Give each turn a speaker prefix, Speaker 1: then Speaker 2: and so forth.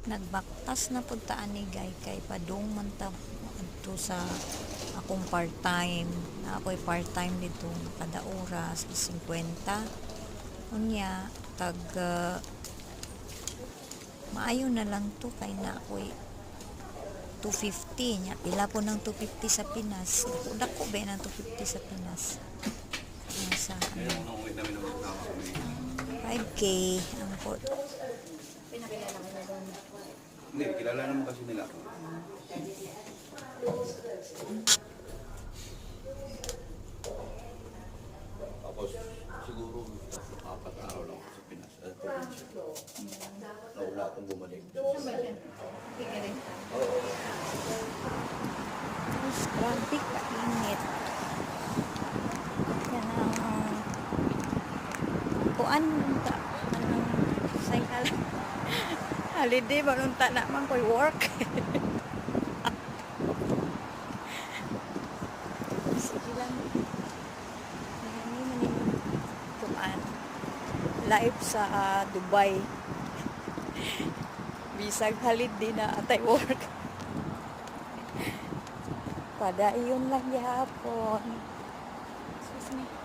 Speaker 1: Nagbaktas na puntaan ni Gay kay padung man ta adto sa akong part-time. Na ako'y part-time dito kada oras is 50. Unya tag maayo na lang to kay na ako'y 250 nya pila po ng 250 sa Pinas. Dako ba ng 250 sa Pinas? Sa
Speaker 2: Ngayon unang uwi namin ng magkama kami.
Speaker 1: 5K ang po.
Speaker 2: Hindi, kilala naman kasi nila. Tapos siguro 4 araw lang ako sa Pinas. Probinsya. Naula akong bumalik. Oo.
Speaker 1: Grabe kainit. Yan ang kuan ta anong say holiday manunta na man ko'y work. Sige lang. Hindi man yung kuan live sa Dubai. Bisag holiday na atay work. Pada iyon lang gihapon.